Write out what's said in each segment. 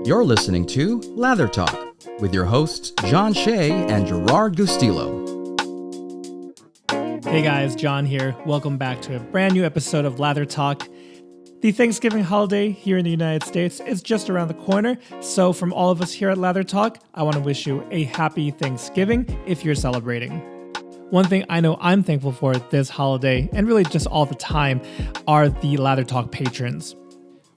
You're listening to Lather Talk with your hosts John Shea and Gerard Gustillo. Hey guys, John here. Welcome back to a brand new episode of Lather Talk. The Thanksgiving holiday here in the United States is just around the corner, so from all of us here at Lather Talk, I want to wish you a happy Thanksgiving if you're celebrating. One thing I know I'm thankful for this holiday, and really just all the time, are the Lather Talk patrons.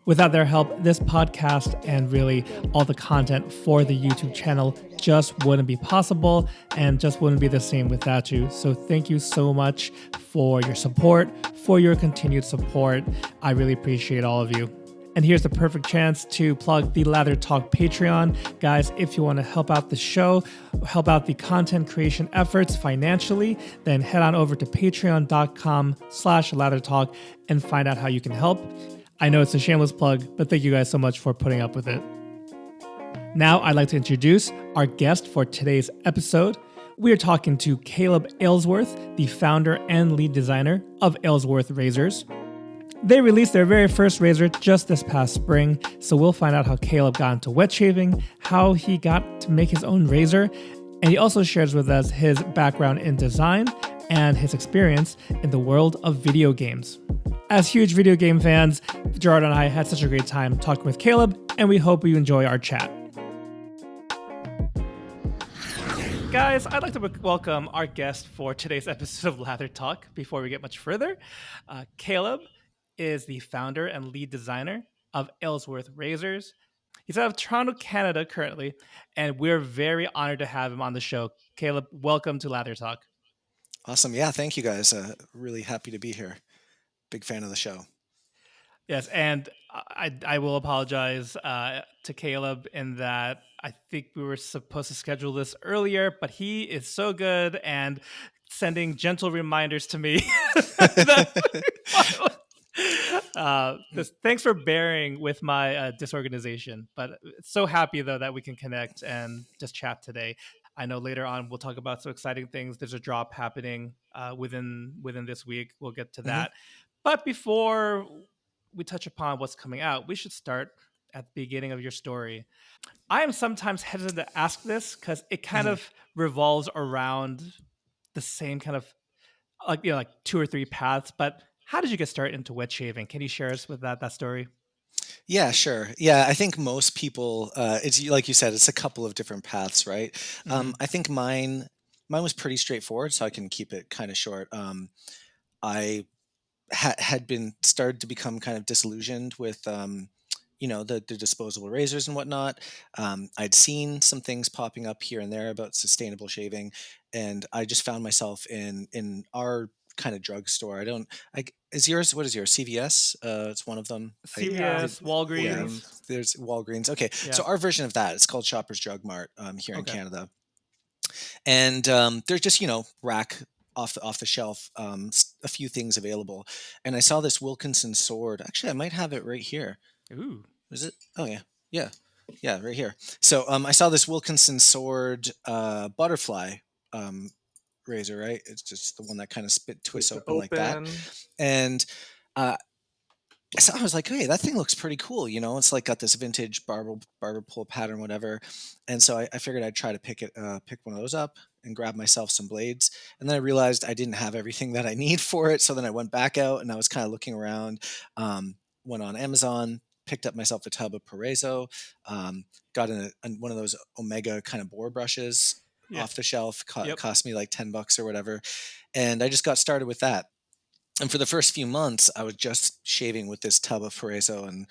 Without their help, this podcast and really all the content for the YouTube channel just wouldn't be possible and just wouldn't be the same without you. So thank you so much for your support, for your continued support. I really appreciate all of you. And here's the perfect chance to plug the Lather Talk Patreon. Guys, if you want to help out the show, help out the content creation efforts financially, then head on over to patreon.com/lathertalk and find out how you can help. I know it's a shameless plug, but thank you guys so much for putting up with it. Now I'd like to introduce our guest for today's episode. We are talking to Kaleb Aylsworth, the founder and lead designer of Aylsworth Razors. They released their very first razor just this past spring, so we'll find out how Kaleb got into wet shaving, how he got to make his own razor, and he also shares with us his background in design and his experience in the world of video games. As huge video game fans, Gerard and I had such a great time talking with Kaleb, and we hope you enjoy our chat. Guys, I'd like to welcome our guest for today's episode of Lather Talk. Before we get much further, Kaleb is the founder and lead designer of Aylsworth Razors. He's out of Toronto, Canada currently, and we're very honored to have him on the show. Kaleb, welcome to Lather Talk. Awesome. Yeah, thank you guys. Really happy to be here. Big fan of the show. Yes, and I will apologize to Kaleb in that I think we were supposed to schedule this earlier, but he is so good and sending gentle reminders to me. Thanks for bearing with my disorganization, but so happy though that we can connect and just chat today. I know later on we'll talk about some exciting things. There's a drop happening within this week. We'll get to that. But before we touch upon what's coming out, we should start at the beginning of your story. I am sometimes hesitant to ask this because it kind of revolves around the same kind of like two or three paths. But how did you get started into wet shaving? Can you share us with that story? Yeah, sure. Yeah, I think most people, it's like you said, it's a couple of different paths, right? I think mine was pretty straightforward, so I can keep it kind of short. I had been started to become kind of disillusioned with the disposable razors and whatnot. I'd seen some things popping up here and there about sustainable shaving, and I just found myself in our kind of drugstore. What is yours? CVS? It's one of them. CVS, Walgreens. Yeah, there's Walgreens. Okay, yeah. So our version of that, it's called Shoppers Drug Mart here in Canada, and there's just rack off the shelf, a few things available, and I saw this Wilkinson sword. Actually, I might have it right here. Ooh, is it? Oh yeah, right here. So I saw this Wilkinson sword butterfly razor. Right, it's just the one that kind of twists open like that, and so I was like, hey, that thing looks pretty cool. It's like got this vintage barber pole pattern, whatever. And so I figured I'd try to pick one of those up and grab myself some blades. And then I realized I didn't have everything that I need for it. So then I went back out and I was kind of looking around, went on Amazon, picked up myself a tub of Paraiso, got one of those Omega kind of bore brushes off the shelf, cost me like $10 or whatever. And I just got started with that. And for the first few months, I was just shaving with this tub of Paraiso and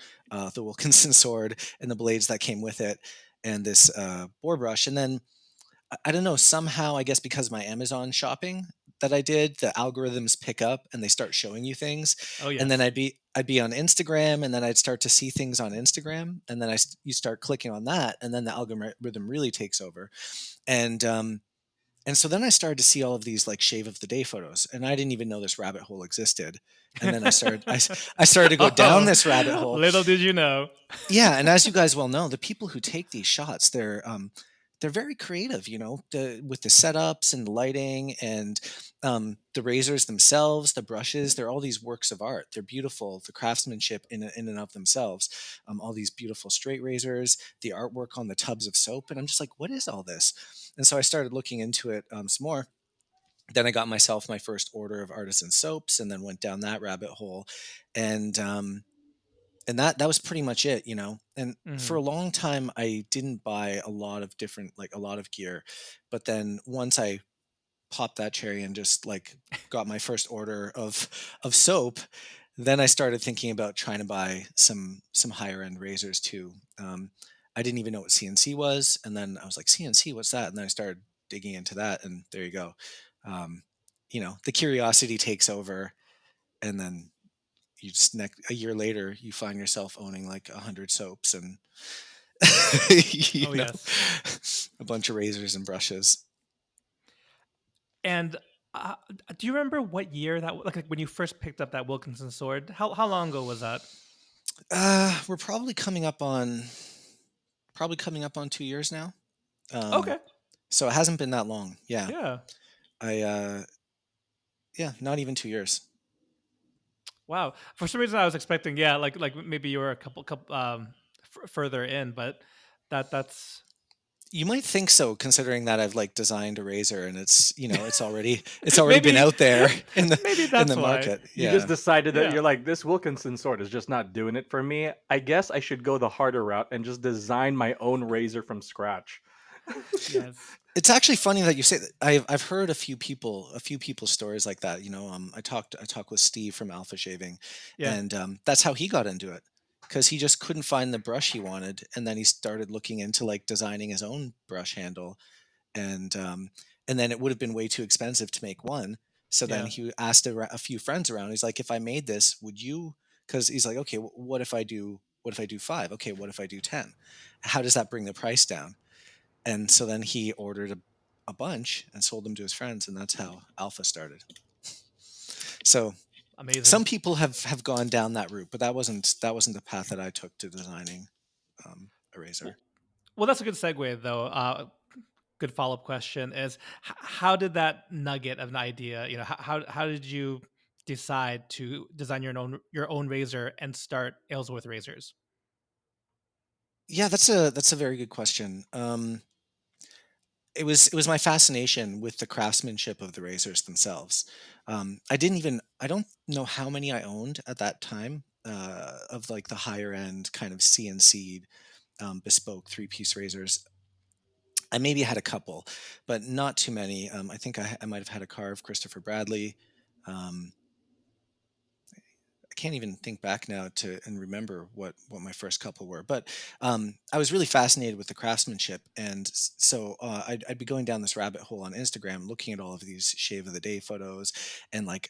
the Wilkinson sword and the blades that came with it and this bore brush. And then, I don't know, somehow, I guess because of my Amazon shopping that I did, the algorithms pick up and they start showing you things. Oh, yes. And then I'd be on Instagram, and then I'd start to see things on Instagram. And then you start clicking on that, and then the algorithm really takes over. And so then I started to see all of these like shave of the day photos, and I didn't even know this rabbit hole existed. And then I started to go down this rabbit hole. Little did you know. Yeah, and as you guys well know, the people who take these shots, they're they're very creative, with the setups and the lighting and the razors themselves, the brushes. They're all these works of art. They're beautiful. The craftsmanship in and of themselves. All these beautiful straight razors, the artwork on the tubs of soap, and I'm just like, what is all this? And so I started looking into it some more. Then I got myself my first order of artisan soaps, and then went down that rabbit hole, and that was pretty much it. And for Mhm. a long time I didn't buy a lot of different, like a lot of gear, but then once I popped that cherry and just like got my first order of soap, then I started thinking about trying to buy some higher end razors too. I didn't even know what CNC was, and then I was like, CNC, what's that? And then I started digging into that, and there you go. um, the curiosity takes over, and then you just a year later you find yourself owning like 100 soaps and you Oh know yes. a bunch of razors and brushes. And uh, do you remember what year that like when you first picked up that Wilkinson sword? How long ago was that? We're probably coming up on 2 years now. um, Okay. so it hasn't been that long. Yeah. Yeah. I Yeah, not even 2 years. Wow. For some reason, I was expecting, yeah, like maybe you were a couple further in, but that's You might think so, considering that I've like designed a razor and it's already been maybe out there in the maybe in the that's why. market. You just Yeah. decided that Yeah. you're like, this Wilkinson sword is just not doing it for me. I guess I should go the harder route and just design my own razor from scratch. Yes. It's actually funny that you say that. I've heard a few people's stories like that. I talked with Steve from Alpha Shaving, Yeah. and that's how he got into it, because he just couldn't find the brush he wanted, and then he started looking into like designing his own brush handle, and then it would have been way too expensive to make one. So then Yeah. he asked a few friends around. He's like, if I made this, would you? Because he's like, okay, what if I do? What if I do five? Okay, what if I do 10? How does that bring the price down? And so then he ordered a bunch and sold them to his friends, and that's how Alpha started. So Amazing. some people have gone down that route, but that wasn't the path that I took to designing a razor. Well, well, that's a good segue though. Good follow up question is how did that nugget of an idea? How did you decide to design your own razor and start Aylsworth Razors? Yeah, that's a very good question. It was my fascination with the craftsmanship of the razors themselves. I don't know how many I owned at that time, of like the higher end kind of CNC bespoke 3-piece razors. I maybe had a couple, but not too many. I think I might have had a carve Christopher Bradley. Um, I can't even think back now to and remember what my first couple were, but I was really fascinated with the craftsmanship, and so I'd be going down this rabbit hole on Instagram, looking at all of these shave of the day photos, and like,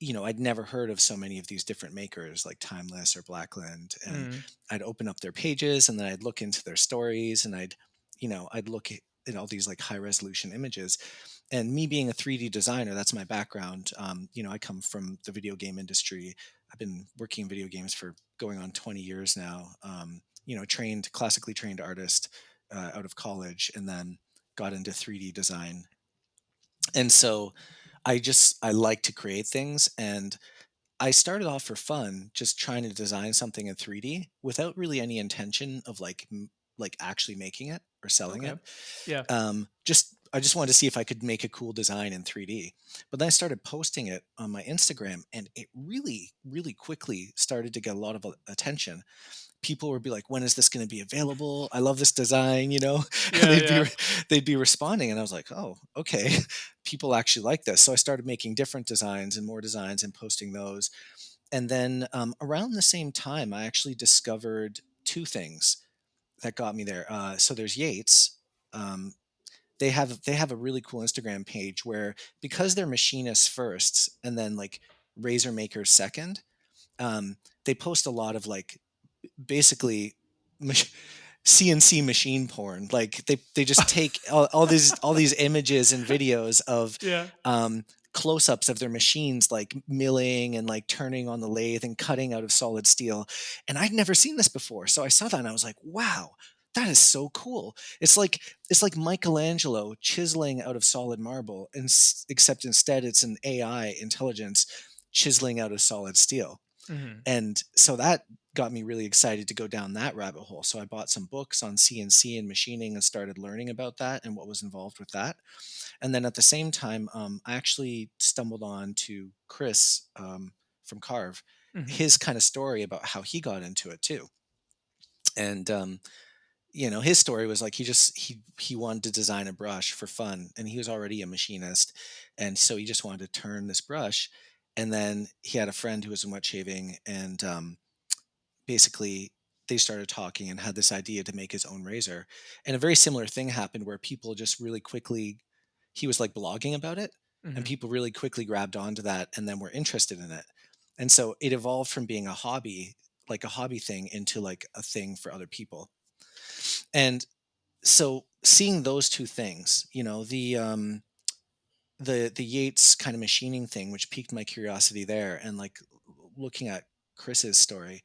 I'd never heard of so many of these different makers like Timeless or Blackland, and Mm, I'd open up their pages, and then I'd look into their stories, and I'd look at all these like high resolution images. And me being a 3D designer, that's my background. I come from the video game industry. I've been working in video games for going on 20 years now. Classically trained artist out of college, and then got into 3D design. And so I like to create things, and I started off for fun, just trying to design something in 3D without really any intention of like actually making it or selling okay. it. Yeah. Just I just wanted to see if I could make a cool design in 3D. But then I started posting it on my Instagram, and it really, really quickly started to get a lot of attention. People would be like, "When is this going to be available? I love this design," and Yeah. Yeah. they'd be responding, and I was like, "Oh, okay, people actually like this." So I started making different designs and more designs and posting those. And then around the same time, I actually discovered two things that got me there. So there's Yates. Um, they have a really cool Instagram page where, because they're machinists first and then like razor makers second, um, they post a lot of like basically mach- CNC machine porn. Like they just take all these images and videos of Yeah. um, close-ups of their machines, like milling and like turning on the lathe and cutting out of solid steel. And I'd never seen this before, so I saw that and I was like, wow, that is so cool. It's like Michelangelo chiseling out of solid marble, and except instead it's an AI intelligence chiseling out of solid steel. Hmm. And so that got me really excited to go down that rabbit hole. So I bought some books on CNC and machining and started learning about that and what was involved with that. And then at the same time, I actually stumbled on to Chris from Carve, Hmm. his kind of story about how he got into it too. And his story was like he wanted to design a brush for fun, and he was already a machinist, and so he just wanted to turn this brush. And then he had a friend who was in wet shaving, and basically they started talking and had this idea to make his own razor. And a very similar thing happened where people just really quickly, he was like blogging about it, and Hmm. people really quickly grabbed onto that and then were interested in it. And so it evolved from being a hobby, like a hobby thing, into like a thing for other people. And so seeing those two things, the Yates kind of machining thing, which piqued my curiosity there, and like looking at Chris's story,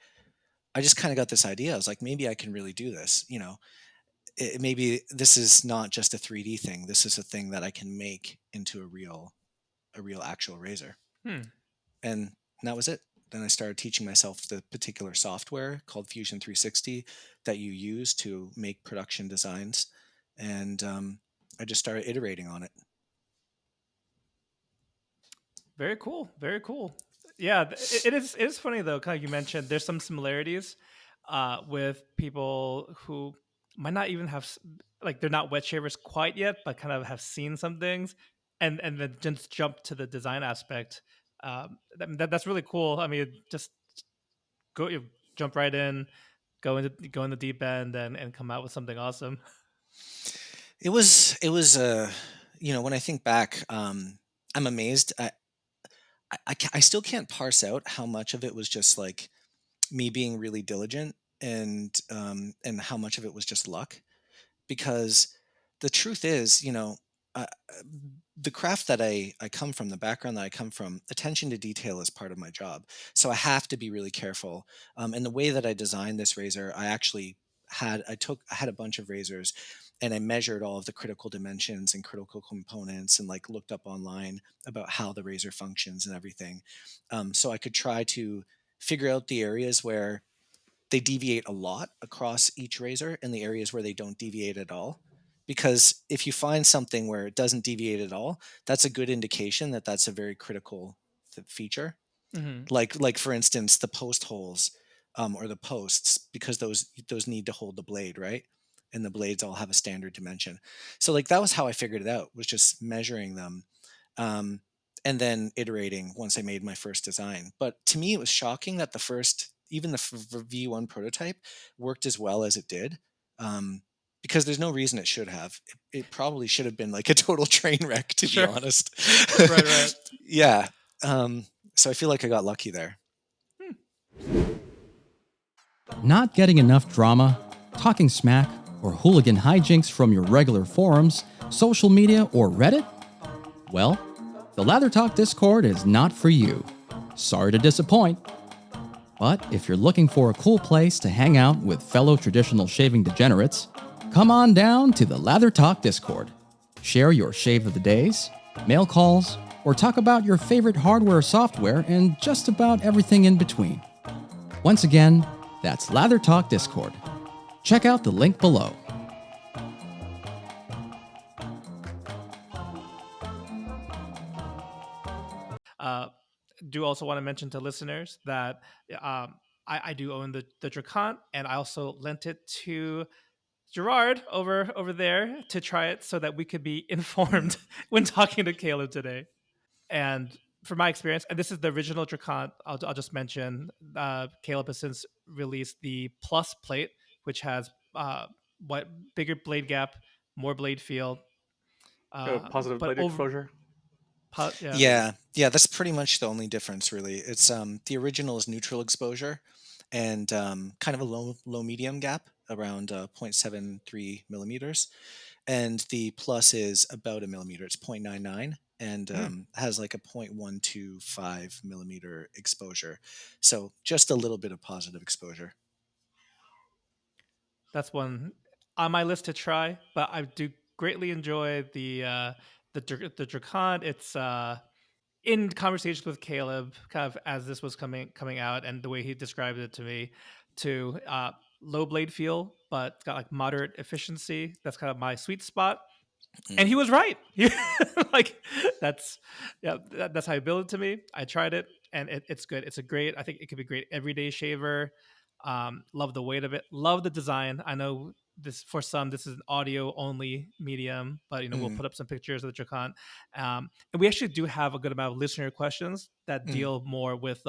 I just kind of got this idea. I was like, maybe I can really do this. Maybe this is not just a 3D thing. This is a thing that I can make into a real actual razor. Hmm. And that was it. Then I started teaching myself the particular software called Fusion 360 that you use to make production designs. And I just started iterating on it. Very cool. Very cool. Yeah, it is funny though. Kind of you mentioned there's some similarities with people who might not even have like they're not wet shavers quite yet, but kind of have seen some things, and then just jump to the design aspect. That's really cool. I mean, just you jump right in, go in the deep end, and come out with something awesome. It was when I think back, I'm amazed. I still can't parse out how much of it was just like me being really diligent, and how much of it was just luck. Because the truth is, uh, the craft that I come from, the background that I come from, attention to detail is part of my job. So I have to be really careful. And the way that I designed this razor, I had a bunch of razors, and I measured all of the critical dimensions and critical components, and like looked up online about how the razor functions and everything. So I could try to figure out the areas where they deviate a lot across each razor, and the areas where they don't deviate at all. Because if you find something where it doesn't deviate at all, that's a good indication that that's a very critical feature. Hmm. Like for instance, the post holes, or the posts, because those need to hold the blade, right? And the blades all have a standard dimension. So like that was how I figured it out, was just measuring them, um, and then iterating once I made my first design. But to me, it was shocking that even the V1 prototype worked as well as it did, because there's no reason it should have. It probably should have been like a total train wreck, to be Sure. honest. Right. Right. Yeah. So I feel like I got lucky there. Not getting enough drama, talking smack, or hooligan hijinks from your regular forums, social media, or Reddit? Well, the Lather Talk Discord is not for you. Sorry to disappoint. But if you're looking for a cool place to hang out with fellow traditional shaving degenerates, come on down to the Lather Talk Discord. Share your shave of the days, mail calls, or talk about your favorite hardware or software and just about everything in between. Once again, that's Lather Talk Discord. Check out the link below. Uh, do also want to mention to listeners that I do own the Drakkant, and I also lent it to Gerard over there to try it so that we could be informed when talking to Kaleb today. And from my experience, and this is the original Drakkant, I'll just mention Kaleb has since released the Plus plate, which has what bigger blade gap, more blade feel, Positive but blade exposure. yeah. Yeah, that's pretty much the only difference, really. It's the original is neutral exposure, and kind of a low medium gap around 0.73 millimeters, and the plus is about a millimeter. It's 0.99, and has like a 0.125 millimeter exposure. So just a little bit of positive exposure. That's one. on my list to try, but I do greatly enjoy the Drakkant. It's in conversations with Kaleb, kind of as this was coming out, and the way he described it to me, to low blade feel, but it's got like moderate efficiency. That's kind of my sweet spot. And he was right. Like that's that's how he built it to me. I tried it, and it's good. It's a great. I think it could be a great everyday shaver. Love the weight of it. Love the design. I know this for some. This is an audio only medium, but we'll Mm, put up some pictures of the Drakkant. And we actually do have a good amount of listener questions that mm, deal more with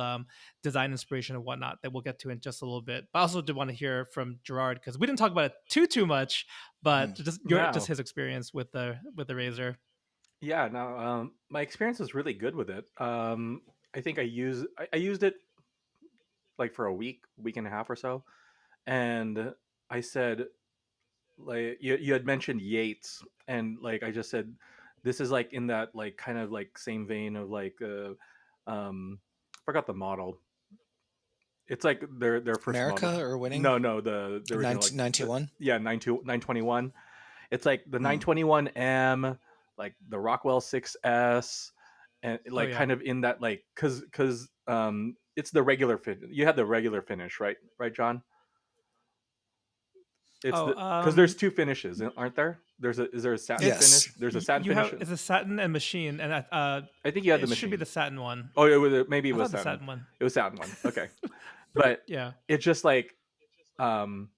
design inspiration and whatnot that we'll get to in just a little bit. But I also did want to hear from Gerard because we didn't talk about it too much, but mm, just No. his experience with the razor. Yeah, no, my experience was really good with it. I think I used it like for a week and a half or so, and I said, like, you had mentioned Yates, and like I just said, this is like in that like kind of like same vein of like forgot the model. It's like their first model. America or winning? No, the original, like 1991? yeah, 921. It's like the Mm, 921M, like the Rockwell 6S, and Oh like yeah. kind of in that like because it's the regular fit. You had the regular finish, right, John? It's Oh the because there's two finishes, aren't there? Is there a satin yes. finish? There's a satin you finish. have it's a satin and machine, and I think you had the it should be machine. the satin one. Oh, maybe it I was thought the satin. satin one. It was satin one. Okay, but Yeah. it's just like um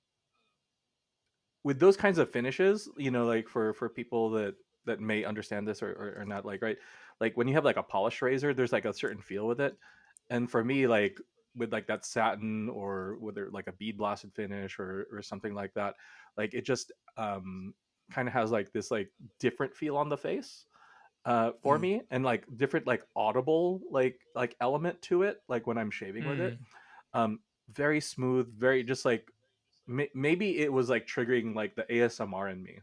with those kinds of finishes, like for people that may understand this or not, like, right, like when you have like a polished razor, there's like a certain feel with it, and for me, like with like that satin or whether like a bead blasted finish or something like that, like it just kind of has like this like different feel on the face for Mm, me, and like different like audible like element to it, like when I'm shaving with it. Mm. Very smooth, very just like maybe it was like triggering like the ASMR in me,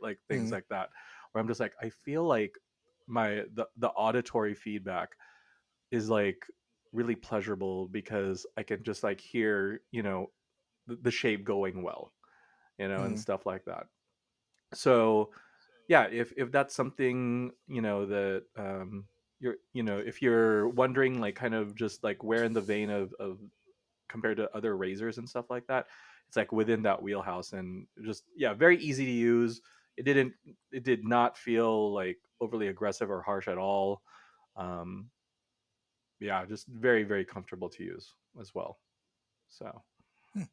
like things mm, like that, where I'm just like, I feel like the auditory feedback is like really pleasurable because I can just like hear, the shape going well, and mm, stuff like that. So yeah, if that's something, that if you're wondering, like kind of just like where in the vein of compared to other razors and stuff like that, it's like within that wheelhouse, and just, yeah, very easy to use. It did not feel like overly aggressive or harsh at all. um yeah, just very, very comfortable to use as well. So mm.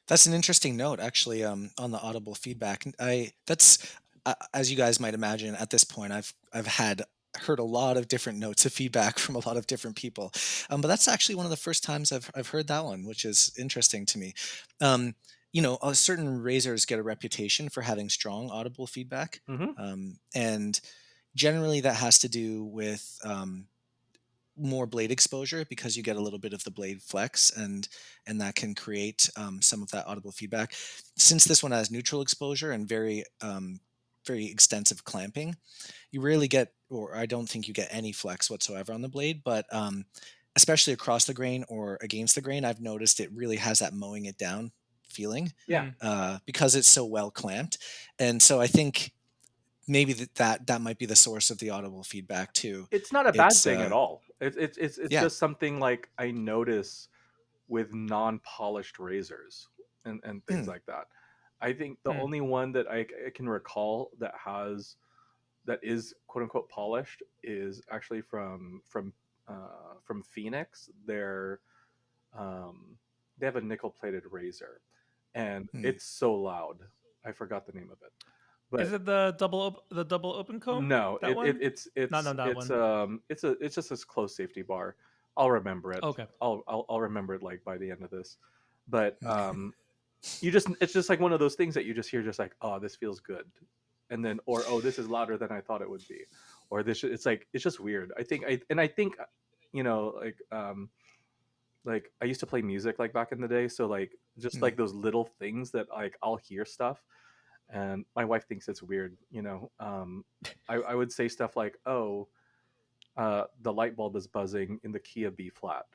That's an interesting note, actually, on the audible feedback. As you guys might imagine, at this point, I've had heard a lot of different notes of feedback from a lot of different people, but that's actually one of the first times I've heard that one, which is interesting to me. Um, certain razors get a reputation for having strong audible feedback, hmm and generally that has to do with more blade exposure because you get a little bit of the blade flex, and that can create some of that audible feedback. Since this one has neutral exposure and very extensive clamping, you rarely get, or I don't think you get any flex whatsoever on the blade. But especially across the grain or against the grain, I've noticed it really has that mowing it down feeling yeah, Mm. because it's so well clamped. And so I think maybe that might be the source of the audible feedback too. it's not a bad It's thing at all. It's yeah. just something like I notice with non-polished razors and things Mm, like that. I think the Mm. only one that I can recall that is quote unquote polished is actually from Phoenix. Um, they have a nickel plated razor, and mm. it's so loud. I forgot the name of it, Is but it the double open comb? no, That one? Not it's on that it's one. it's just this close safety bar. I'll remember it. Okay. I'll remember it like by the end of this. But you just it's just like one of those things that you just hear, just like, oh, this feels good, and then, or, oh, this is louder than I thought it would be, or this, it's like, it's just weird. I think, like I used to play music like back in the day, so like just Mm, like those little things that like I'll hear stuff, and my wife thinks it's weird. I would say stuff like, oh, the light bulb is buzzing in the key of B flat,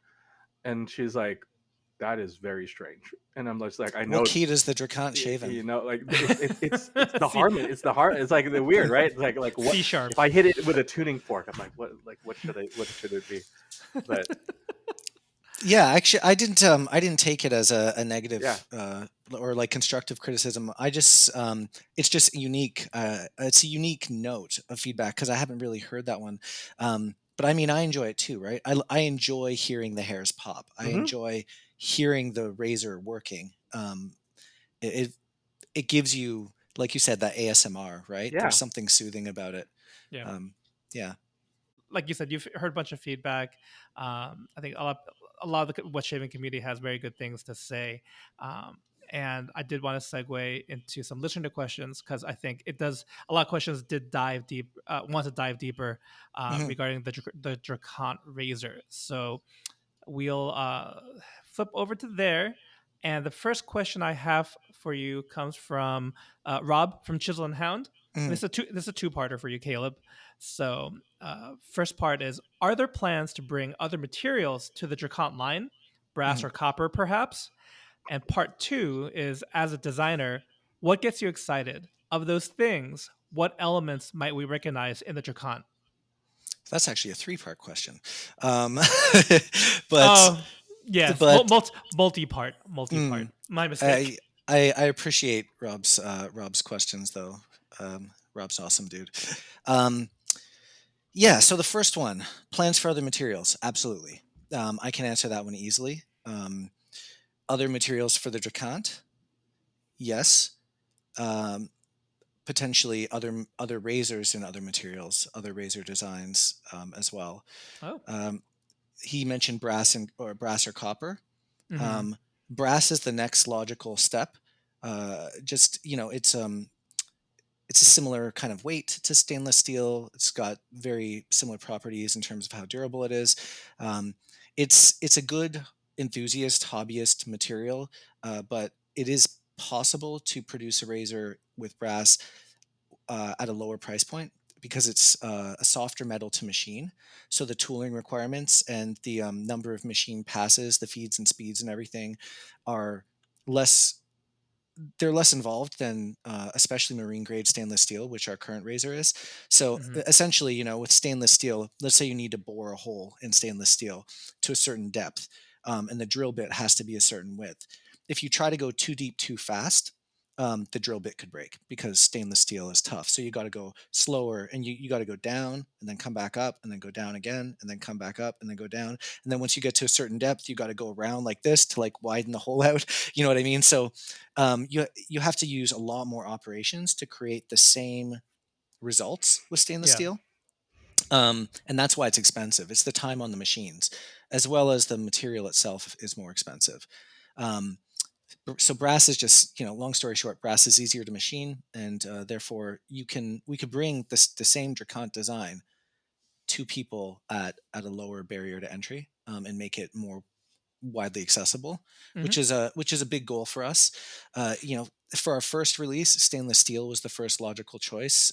and she's like, that is very strange. And I'm just like, I What know, key does the Drakkant shave in? you know, like it's the C, harmony, it's the heart, it's like the weird, right? It's like what C sharp. if I hit it with a tuning fork? I'm like, what should it be? But Yeah, actually, I didn't take it as a negative yeah, or like constructive criticism. I just it's just unique. It's a unique note of feedback because I haven't really heard that one. But I mean, I enjoy it too, right? I enjoy hearing the hairs pop. I hmm enjoy hearing the razor working. It it gives you, like you said, that ASMR, right? There's yeah, something soothing about it. Yeah. Um, yeah. Like you said, you've heard a bunch of feedback. I think a lot of the wet shaving community has very good things to say. And I did want to segue into some listener questions because I think it does. A lot of questions did dive deep, want to dive deeper Hmm. regarding the Drakkant razor. So we'll flip over to there. And the first question I have for you comes from Rob from Chisel and Hound. And Hmm. this is a two-parter for you, Caleb. So, first part is: are there plans to bring other materials to the Drakkant line, brass Hmm. or copper, perhaps? And part two is: as a designer, what gets you excited? Of those things, what elements might we recognize in the Drakkant? That's actually a three-part question. Um, but Oh, yes, but multi-part, mm, My mistake. I, I appreciate Rob's questions though. Rob's an awesome dude. Um, yeah. So the first one, plans for other materials. Absolutely. I can answer that one easily. Other materials for the Drakkant. Yes. Um, Potentially other razors and other materials, other razor designs as well. Oh, Um, he mentioned brass or copper. mm-hmm. Um, Brass is the next logical step. Just it's a similar kind of weight to stainless steel. It's got very similar properties in terms of how durable it is. Um, it's a good enthusiast hobbyist material, but it is possible to produce a razor with brass at a lower price point because it's a softer metal to machine. So the tooling requirements and the number of machine passes, the feeds and speeds and everything are less. They're less involved than especially marine grade stainless steel, which our current razor is. So Mm-hmm. essentially, with stainless steel, let's say you need to bore a hole in stainless steel to a certain depth, and the drill bit has to be a certain width. If you try to go too deep too fast, the drill bit could break because stainless steel is tough. So you got to go slower, and you got to go down and then come back up and then go down again and then come back up and then go down. And then once you get to a certain depth, you got to go around like this to like widen the hole out. You know what I mean? So you have to use a lot more operations to create the same results with stainless Yeah, steel. And that's why it's expensive. It's the time on the machines, as well as the material itself is more expensive. Um, so brass is just, long story short, brass is easier to machine, and therefore we could bring the same Drakkant design to people at a lower barrier to entry, and make it more widely accessible, mm-hmm. which is a big goal for us. For our first release, stainless steel was the first logical choice,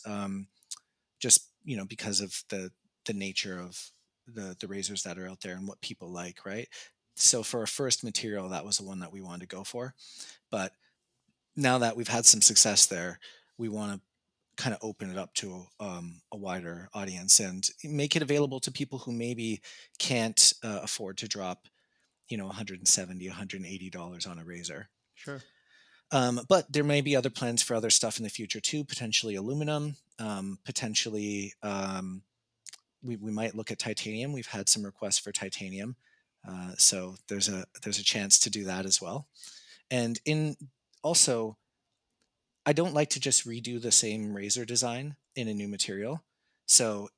just because of the nature of the razors that are out there and what people like, right? So for our first material, that was the one that we wanted to go for. But now that we've had some success there, we want to kind of open it up to a wider audience and make it available to people who maybe can't afford to drop 170 $180 on a razor. Sure. But there may be other plans for other stuff in the future too, potentially aluminum, potentially we might look at titanium. We've had some requests for titanium, so there's a chance to do that as well. And in also, I don't like to just redo the same razor design in a new material. So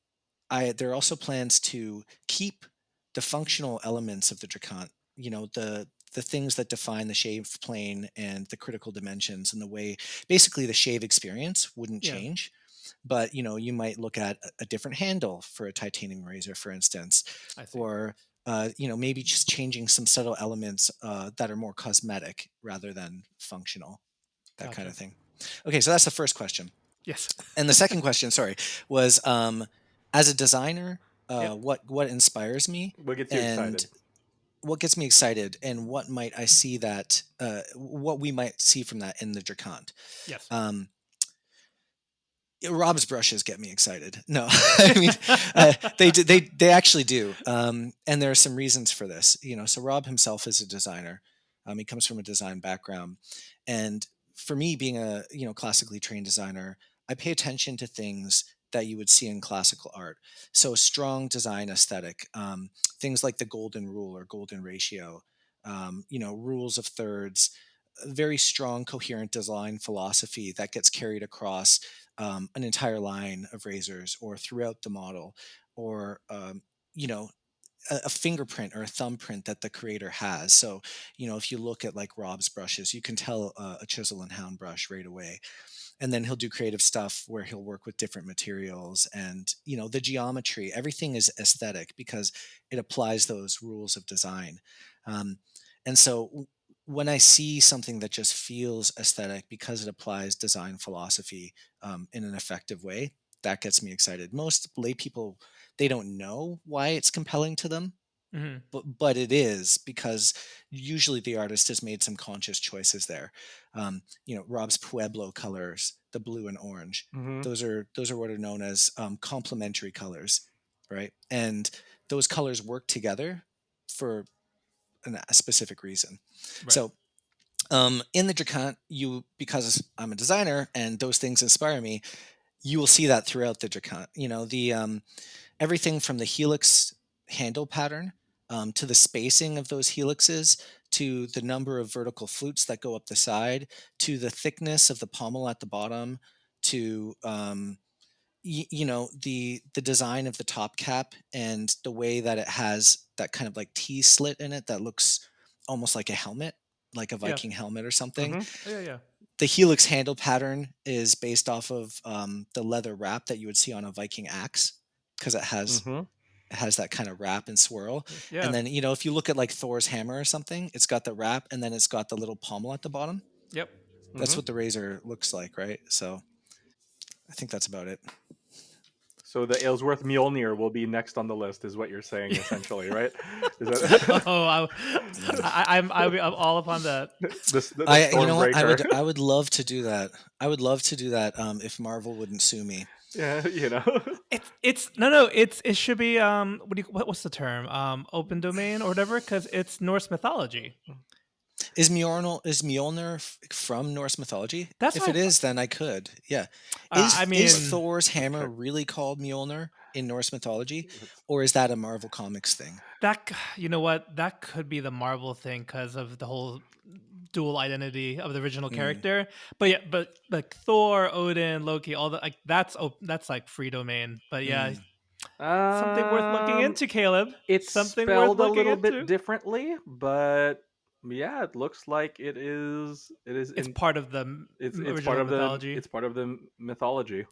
there are also plans to keep the functional elements of the Drakkant, the things that define the shave plane and the critical dimensions and the way, basically the shave experience wouldn't Yeah, change. But you might look at a different handle for a titanium razor, for instance, I see. or maybe just changing some subtle elements that are more cosmetic rather than functional, that kind Gotcha. of thing. Okay, so that's the first question. Yes. And the second question, sorry, was as a designer, yeah. what inspires me? What gets you And excited? what gets me excited, and what might I see that what we might see from that in the Drakkant. Yes. Um, Rob's brushes get me excited. No, I mean they actually do, and there are some reasons for this. So Rob himself is a designer. He comes from a design background, and for me, being a classically trained designer, I pay attention to things that you would see in classical art. So a strong design aesthetic, things like the golden rule or golden ratio, rules of thirds, a very strong, coherent design philosophy that gets carried across an entire line of razors or throughout the model, or you know a fingerprint or a thumbprint that the creator has. So if you look at like Rob's brushes, you can tell a chisel and hound brush right away. And then he'll do creative stuff where he'll work with different materials, and the geometry, everything is aesthetic because it applies those rules of design. um, and so when I see something that just feels aesthetic because it applies design philosophy in an effective way, that gets me excited. Most lay people, they don't know why it's compelling to them, Hmm. but it is because usually the artist has made some conscious choices there. Rob's Pueblo colors, the blue and orange, Hmm. those are what are known as complementary colors, right? And those colors work together for a specific reason. Right. So in the Drakkant, because I'm a designer and those things inspire me, you will see that throughout the Drakkant. The everything from the helix handle pattern, to the spacing of those helixes, to the number of vertical flutes that go up the side, to the thickness of the pommel at the bottom, to the design of the top cap and the way that it has that kind of like T slit in it that looks almost like a helmet, like a Yeah. Viking helmet or something. Hmm. Yeah. Yeah. The helix handle pattern is based off of the leather wrap that you would see on a Viking axe, because Hmm. it has that kind of wrap and swirl. And Yeah. then if you look at like Thor's hammer or something, it's got the wrap and then it's got the little pommel at the bottom. Yep. That's Hmm. what the razor looks like, right? So I think that's about it. So the Aylsworth Mjolnir will be next on the list, is what you're saying, essentially, right? Is that Oh, I'm all up on that. the I You know what, I Stormbreaker? would I would love to do that. I would love to do that, if Marvel wouldn't sue me. Yeah, It's no, it should be what's the term, open domain or whatever, because it's Norse mythology. Is Mjolnir from Norse mythology? That's If why it is, then I could. Yeah. I Is mean, Thor's hammer Okay. really called Mjolnir in Norse mythology, or is that a Marvel Comics thing? you know what, that could be the Marvel thing because of the whole dual identity of the original Mm, character. But yeah, but like Thor, Odin, Loki, all that, like that's like free domain. But yeah, mm. something worth looking Um, into, Caleb. it's Something worth spelled a looking little bit into. differently, but yeah, it looks like it is. It is It's in. part of the It's part original of the. mythology. It's part of the mythology.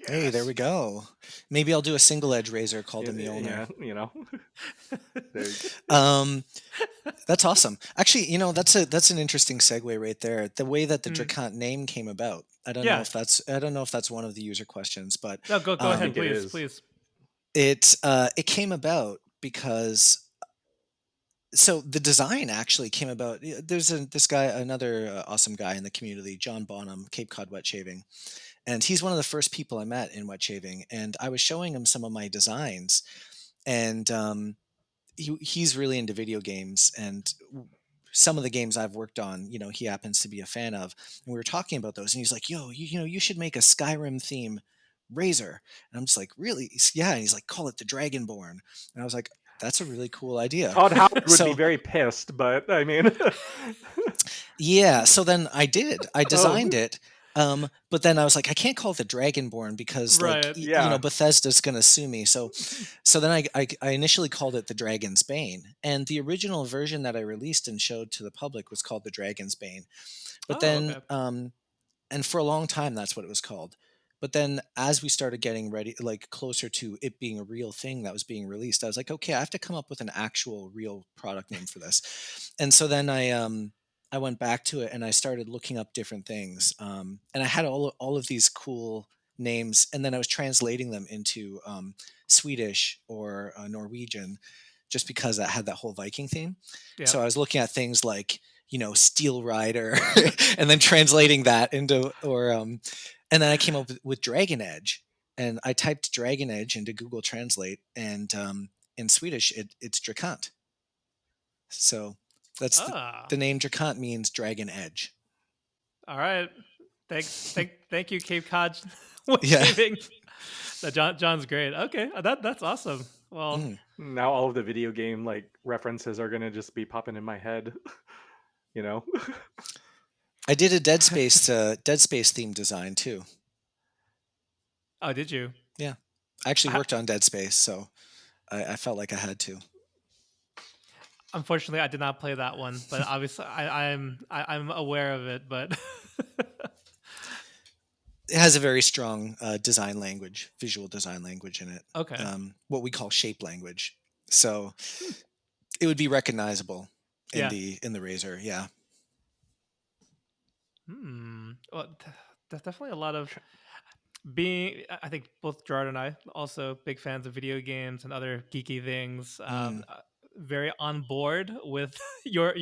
Hey, there Yes. we go. Maybe I'll do a single edge razor called a Mjolnir. Yeah, there. Um, that's awesome. Actually, that's an interesting segue right there. The way that the Mm, Drakkant name came about. yeah. I don't know if that's one of the user questions, but No, go I ahead, think it um, please, is. please. it came about because, so the design actually came about. There's this guy, another awesome guy in the community, John Bonham, Cape Cod Wet Shaving, and he's one of the first people I met in wet shaving. And I was showing him some of my designs, and he's really into video games, and some of the games I've worked on, he happens to be a fan of. And we were talking about those, and he's like, "Yo, you should make a Skyrim theme razor." And I'm just like, "Really?" Yeah. And he's like, "Call it the Dragonborn." And I was like, "That's a really cool idea." Todd Howard would be So very pissed, but I mean, yeah, so then I did. I oh designed it. But then I was like, I can't call it the Dragonborn because, like, Right. yeah, Bethesda's gonna sue me. So then I initially called it the Dragon's Bane, and the original version that I released and showed to the public was called the Dragon's Bane. But Oh, then, okay. and for a long time, that's what it was called. But then, as we started getting ready, like closer to it being a real thing that was being released, I was like, okay, I have to come up with an actual real product name for this. And so then I went back to it and I started looking up different things. And I had all of these cool names, and then I was translating them into Swedish or Norwegian just because that had that whole Viking theme. Yeah. So I was looking at things like, Steel Rider and then translating that into, and then I came up with Dragon Edge, and I typed Dragon Edge into Google Translate, and in Swedish, it's Drakkant. So that's the name Drakkant means Dragon Edge. All right. Thank you, Cape Cod. Yeah. John's great. Okay, that's awesome. Well, now all of the video game references are gonna just be popping in my head. I did a Dead Space theme design too. Oh, did you? Yeah, I actually worked on Dead Space, so I felt like I had to. Unfortunately, I did not play that one, but obviously I'm aware of it. But it has a very strong visual design language in it. Okay. What we call shape language. So it would be recognizable in the Razor. Yeah. Well, there's definitely a lot of I think both Gerard and I also big fans of video games and other geeky things. Very on board with your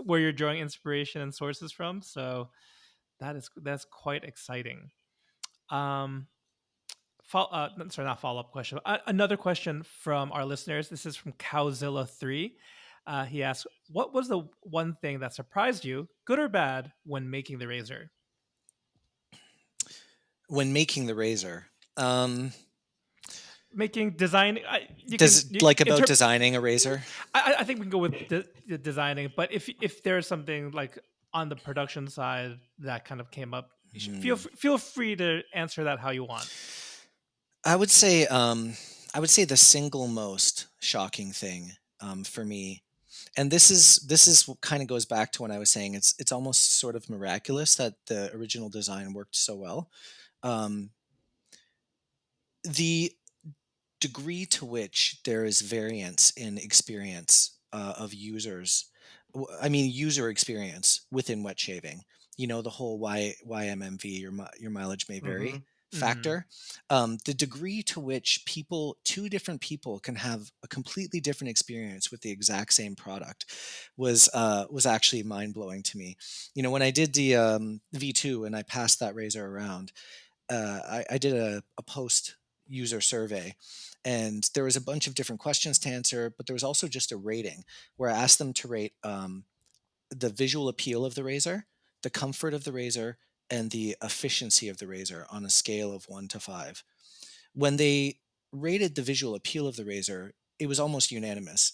where you're drawing inspiration and sources from. So that's quite exciting. Not follow up question. Another question from our listeners. This is from Cowzilla3. He asks, "What was the one thing that surprised you, good or bad, when making the Razor?" When making the Razor, designing. Designing a Razor. I think we can go with the designing, but if there's something like on the production side that kind of came up, feel free to answer that how you want. I would say the single most shocking thing for me, and this is what kind of goes back to when I was saying it's almost sort of miraculous that the original design worked so well. The degree to which there is variance in experience of users, user experience within wet shaving. The whole YMMV, your mileage may vary factor. The degree to which two different people can have a completely different experience with the exact same product was actually mind blowing to me. When I did the V2 and I passed that razor around, I did a post user survey, and there was a bunch of different questions to answer, but there was also just a rating where I asked them to rate the visual appeal of the razor, the comfort of the razor, and the efficiency of the razor on a scale of 1 to 5. When they rated the visual appeal of the razor, it was almost unanimous.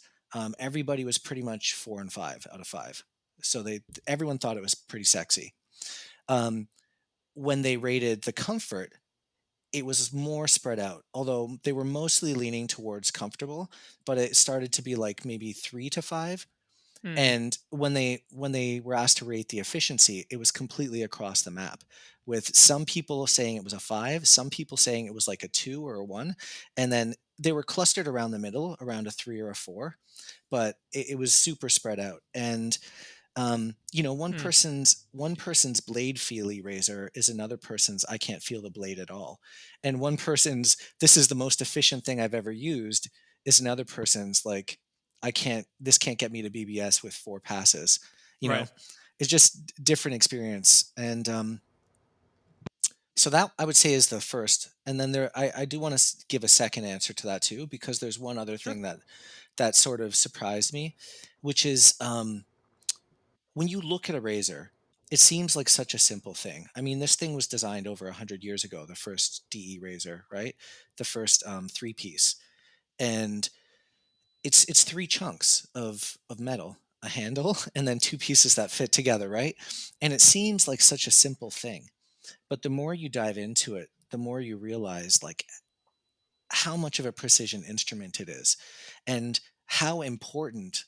Everybody was pretty much 4 and 5 out of 5. So everyone thought it was pretty sexy. When they rated the comfort, it was more spread out, although they were mostly leaning towards comfortable, but it started to be like maybe 3 to 5. And when they were asked to rate the efficiency, it was completely across the map, with some people saying it was a 5, some people saying it was like a 2 or a 1, and then they were clustered around the middle, around a 3 or a 4, but it was super spread out. And one person's blade feely razor is another person's I can't feel the blade at all, and one person's this is the most efficient thing I've ever used is another person's like this can't get me to BBS with 4 passes. It's just different experience. And so that I would say is the first. And then I do want to give a second answer to that too, because there's one other thing that sort of surprised me, which is when you look at a razor, it seems like such a simple thing. I mean, this thing was designed over 100 years ago, the first DE razor, right? The first 3-piece. And it's 3 chunks of metal, a handle, and then 2 pieces that fit together, right? And it seems like such a simple thing. But the more you dive into it, the more you realize like how much of a precision instrument it is and how important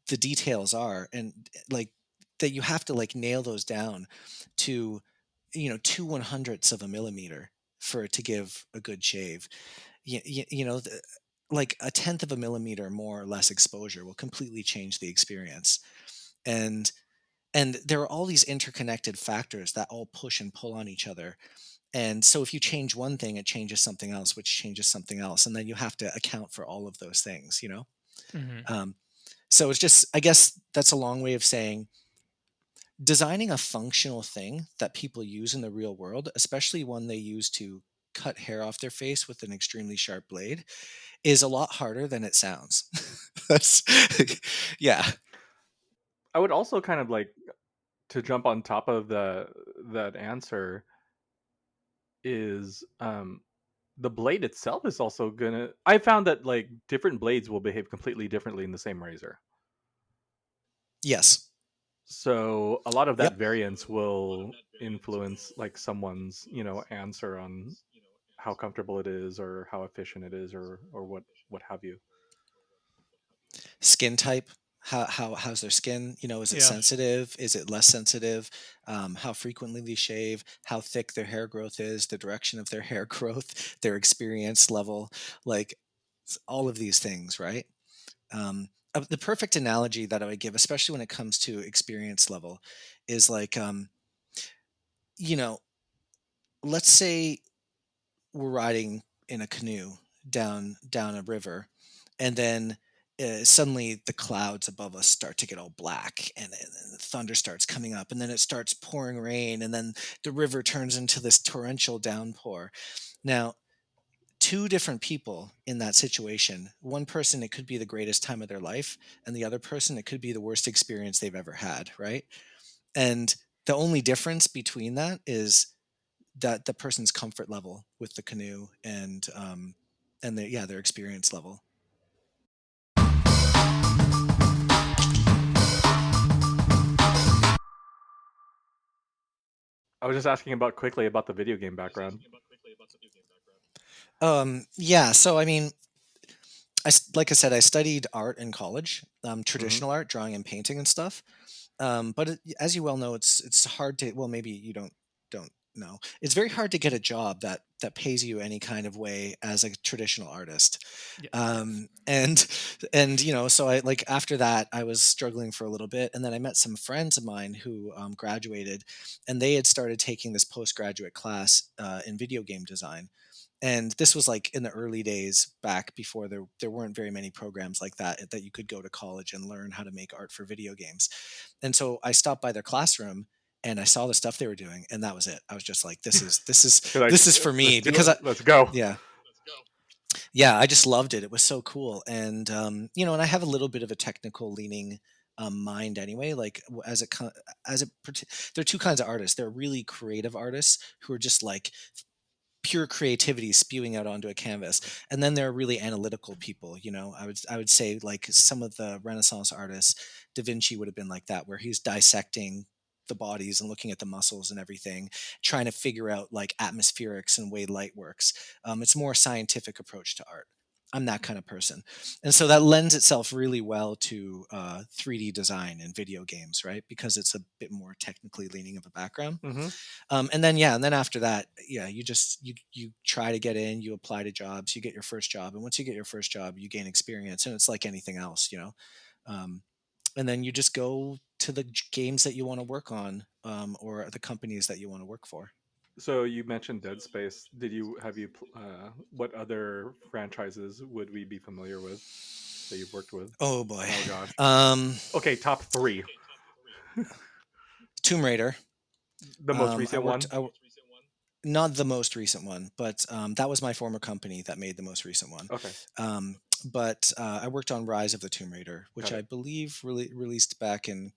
the details are, and like that you have to like nail those down to 2/100ths of a millimeter for it to give a good shave. Like a 1/10 of a millimeter more or less exposure will completely change the experience. And And there are all these interconnected factors that all push and pull on each other. And so if you change one thing, it changes something else, which changes something else. And then you have to account for all of those things, you know? Mm-hmm. So it's just, I guess that's a long way of saying designing a functional thing that people use in the real world, especially one they use to cut hair off their face with an extremely sharp blade, is a lot harder than it sounds. That's, yeah. I would also kind of like to jump on top of that answer is the blade itself is also gonna. I found that like different blades will behave completely differently in the same razor. Yes. So a lot of that Yep. variance will influence like someone's answer on how comfortable it is or how efficient it is or what have you. Skin type. How's their skin? You know, is it Yeah. sensitive? Is it less sensitive? How frequently they shave? How thick their hair growth is? The direction of their hair growth? Their experience level? Like all of these things, right? The perfect analogy that I would give, especially when it comes to experience level, is like, you know, let's say we're riding in a canoe down a river, and then suddenly the clouds above us start to get all black, and the thunder starts coming up, and then it starts pouring rain, and then the river turns into this torrential downpour. Now, two different people in that situation. One person, it could be the greatest time of their life, and the other person, it could be the worst experience they've ever had, right? And the only difference between that is that the person's comfort level with the canoe and their experience level. I was just asking about quickly about the video game background. Yeah, so I mean, like I said, I studied art in college, Hmm. traditional art, drawing and painting and stuff. But as you well know, it's hard to. Well, maybe you don't know. It's very hard to get a job that pays you any kind of way as a traditional artist. Yeah. And and you know, so I like after that, I was struggling for a little bit, and then I met some friends of mine who graduated, and they had started taking this postgraduate class in video game design. And this was like in the early days back before there weren't very many programs like that you could go to college and learn how to make art for video games. And so I stopped by their classroom and I saw the stuff they were doing, and that was it. I was just like, You're like, this is for let's me do because it. Let's go. yeah, yeah, I just loved it. It was so cool. And you know, and I have a little bit of a technical leaning mind anyway. Like there are two kinds of artists. There are really creative artists who are just like pure creativity spewing out onto a canvas, and then there are really analytical people. You know, I would say like some of the Renaissance artists, Da Vinci would have been like that, where he's dissecting the bodies and looking at the muscles and everything, trying to figure out like atmospherics and way light works. It's a more scientific approach to art. I'm that kind of person, and so that lends itself really well to 3D design and video games, right? Because it's a bit more technically leaning of a background. Hmm. And then after that, yeah, you try to get in, you apply to jobs, you get your first job, and once you get your first job, you gain experience, and it's like anything else, you know. Um, and then you just go to the games that you want to work on, or the companies that you want to work for. So you mentioned Dead Space. What other franchises would we be familiar with that you've worked with? Oh boy, Oh gosh. um, Okay, top three. Tomb Raider. The most I recent worked. one. Not the most recent one, but that was my former company that made the most recent one. Okay, But I worked on Rise of the Tomb Raider, which got I it. believe really released back in,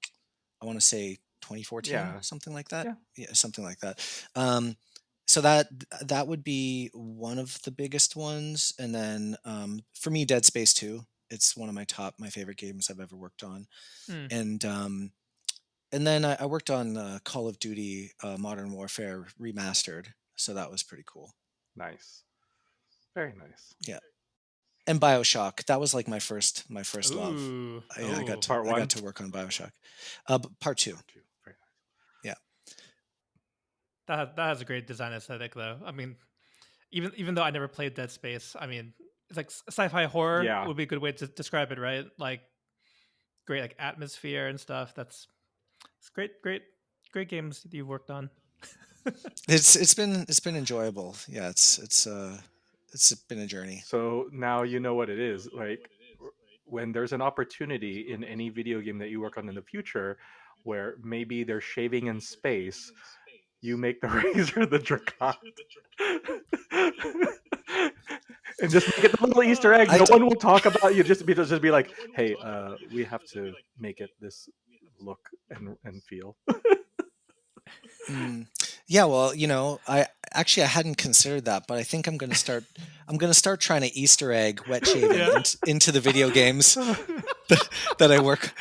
I want to say 2014, Yeah, something like that. yeah. Yeah, something like that. Um, so that would be one of the biggest ones, and then for me, Dead Space 2. It's one of my favorite games I've ever worked on, Mm. and then I worked on Call of Duty Modern Warfare Remastered, so that was pretty cool. Nice. Very nice. Yeah, and BioShock. That was like my first love. Ooh. Yeah, I got Oh. to Part I got one. to work on BioShock, part two. Part two. Very Yeah. That has a great design aesthetic, though. I mean, even though I never played Dead Space, I mean, it's like sci-fi nice. horror Yeah. would be a good way to describe it, right? Like great like atmosphere and stuff. That's It's great games that you've worked on. It's been enjoyable. Yeah, it's been a journey. So now you know what it is. Like when there's an opportunity in any video game that you work on in the future where maybe they're shaving in space, you make the razor the Drakkant. And just make it a little Easter egg. No one will talk about you. Just be like, hey, we have to make it this look and feel. Yeah, well, I hadn't considered that, but I think I'm going to start. I'm going to start trying to Easter egg wet shaving into the video games that I work.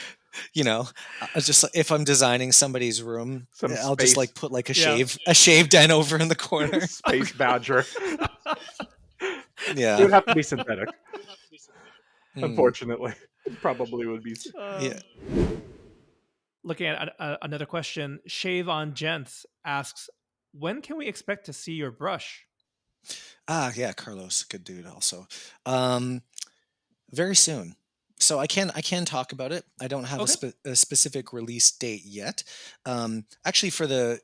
Just if I'm designing somebody's room, I'll just like put like a shave den over in the corner. Space badger. Yeah, it would have to be synthetic. Unfortunately, it probably would be. Yeah. Looking at another question, Shave on Gents asks, when can we expect to see your brush? Yeah, Carlos, good dude also. Very soon. So I can talk about it. I don't have a specific release date yet. Actually, for the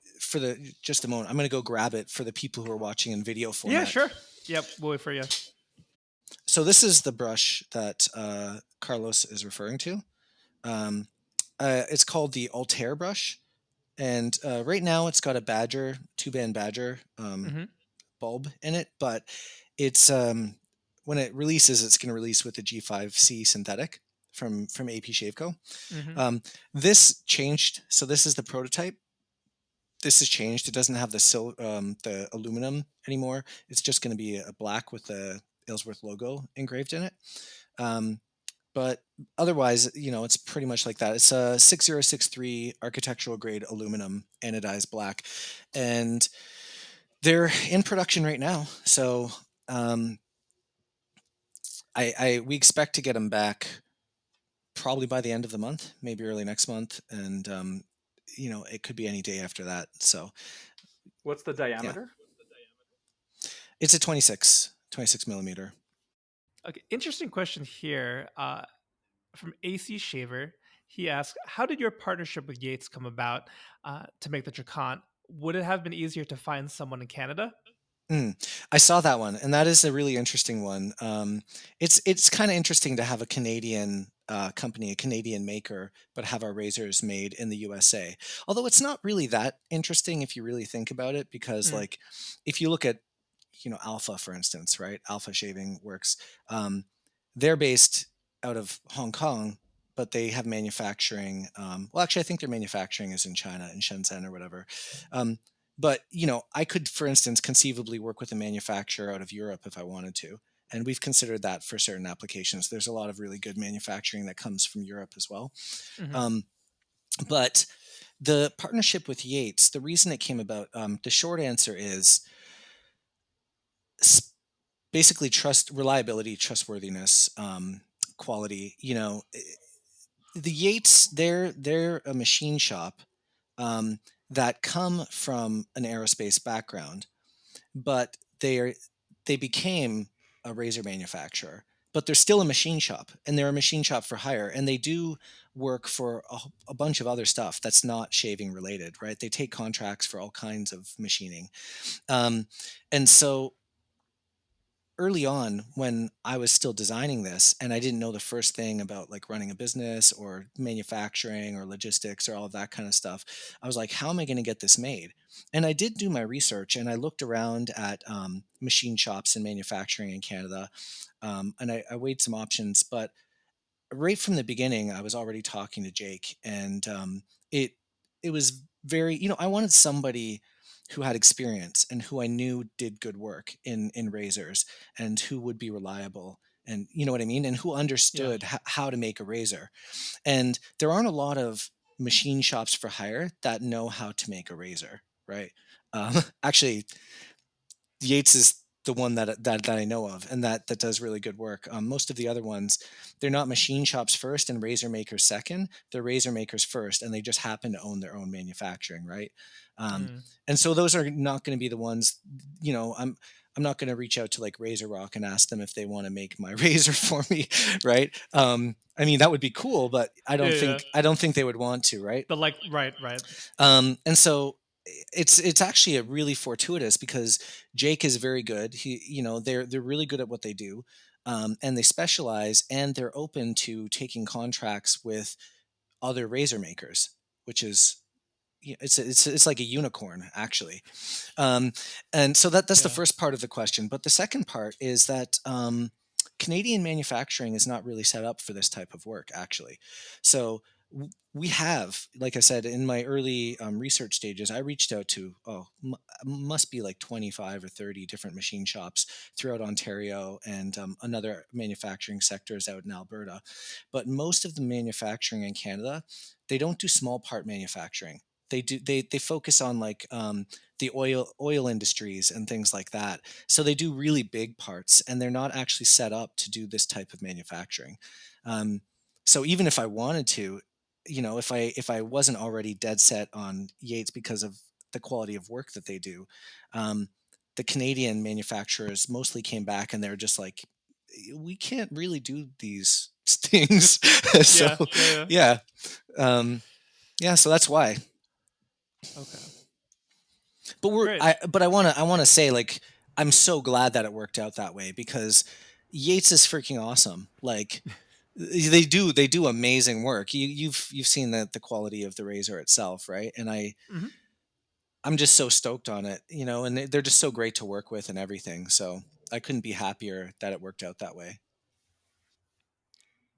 just a moment, I'm going to go grab it for the people who are watching in video format. Yeah, sure. Yep, we'll wait for you. So this is the brush that Carlos is referring to. It's called the Altair brush, and right now it's got a badger, 2-band badger bulb in it, but it's when it releases, it's going to release with the G5C synthetic from AP Shaveco. This changed, so this is the prototype. This has changed. It doesn't have the aluminum anymore. It's just going to be a black with the Aylsworth logo engraved in it. But otherwise, it's pretty much like that. It's a 6063 architectural grade aluminum anodized black, and they're in production right now. So we expect to get them back probably by the end of the month, maybe early next month, and it could be any day after that. So, what's the diameter? Yeah. It's a 26 millimeter. Okay, interesting question here from AC Shaver. He asks, how did your partnership with Yates come about to make the Drakkant? Would it have been easier to find someone in Canada? I saw that one, and that is a really interesting one. It's kind of interesting to have a Canadian company, a Canadian maker, but have our razors made in the USA. Although it's not really that interesting if you really think about it, because like if you look at Alpha, for instance, right? Alpha Shaving Works. They're based out of Hong Kong, but they have manufacturing. Well, actually, I think their manufacturing is in China, in Shenzhen or whatever. But I could, for instance, conceivably work with a manufacturer out of Europe if I wanted to, and we've considered that for certain applications. There's a lot of really good manufacturing that comes from Europe as well. But the partnership with Yates, the reason it came about, the short answer is basically reliability, trustworthiness, quality. The Yates, they're a machine shop that come from an aerospace background, but they became a razor manufacturer, but they're still a machine shop, and they're a machine shop for hire, and they do work for a bunch of other stuff that's not shaving related, right? They take contracts for all kinds of machining. And so early on, when I was still designing this and I didn't know the first thing about like running a business or manufacturing or logistics or all of that kind of stuff, I was like, how am I going to get this made? And I did do my research, and I looked around at machine shops and manufacturing in Canada, and I weighed some options. But right from the beginning, I was already talking to Jake, and it was very, I wanted somebody who had experience and who I knew did good work in razors, and who would be reliable, and you know what I mean, and who understood how to make a razor. And there aren't a lot of machine shops for hire that know how to make a razor, right? Actually, Yates is the one that I know of, and that does really good work. Most of the other ones, they're not machine shops first and razor makers second. They're razor makers first, and they just happen to own their own manufacturing, right? And so those are not going to be the ones. I'm not going to reach out to like Razor Rock and ask them if they want to make my razor for me, right? I mean, that would be cool, but Yeah. I don't think they would want to, right? But like, right. And so it's actually a really fortuitous because Jake is very good. They're really good at what they do, and they specialize, and they're open to taking contracts with other razor makers, which is it's like a unicorn actually. um, and so that's the Yeah. first part of the question, but the second part is that Canadian manufacturing is not really set up for this type of work actually. So we have, like I said, in my early research stages, I reached out to must be like 25 or 30 different machine shops throughout Ontario, and another manufacturing sectors out in Alberta. But most of the manufacturing in Canada, they don't do small part manufacturing. They focus on like the oil industries and things like that. So they do really big parts, and they're not actually set up to do this type of manufacturing. Um, so even if I wanted to, if I wasn't already dead set on Yates because of the quality of work that they do, um, the Canadian manufacturers mostly came back and they're just like, we can't really do these things. So Yeah. yeah, um, yeah. So that's why. Okay. But Great. I want to say, like, I'm so glad that it worked out that way because Yates is freaking awesome. Like they do amazing work. You've seen the quality of the razor itself, right? And Hmm. I'm just so stoked on it, and they're just so great to work with and everything. So I couldn't be happier that it worked out that way.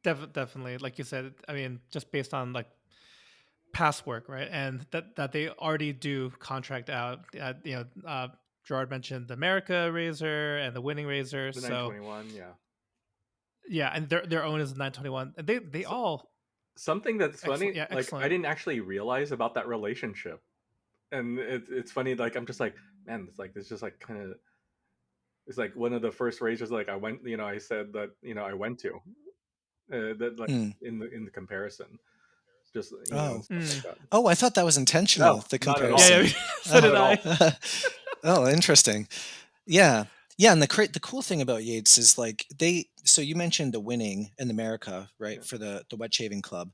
Definitely, like you said. I mean, just based on like past work, right? And that they already do contract out. Gerard mentioned the America razor and the Winning razor. The So 921, yeah. yeah, and their own is the 921, and they So, all something that's excellent. funny, Yeah, like I excellent. didn't actually realize about that relationship, and it's funny. Like I'm just like, man, it's just like kind of, it's like one of the first razors like I went, I said that I went to, that like Hmm. in the comparison, just and Oh, stuff like that. oh, I thought that was intentional. No, The not at all. Yeah, comparison. so Not did Oh, at I. all. oh, interesting. Yeah. Yeah, and the cool thing about Yates is like so you mentioned the Winning in America, right, Yeah, for the wet shaving club.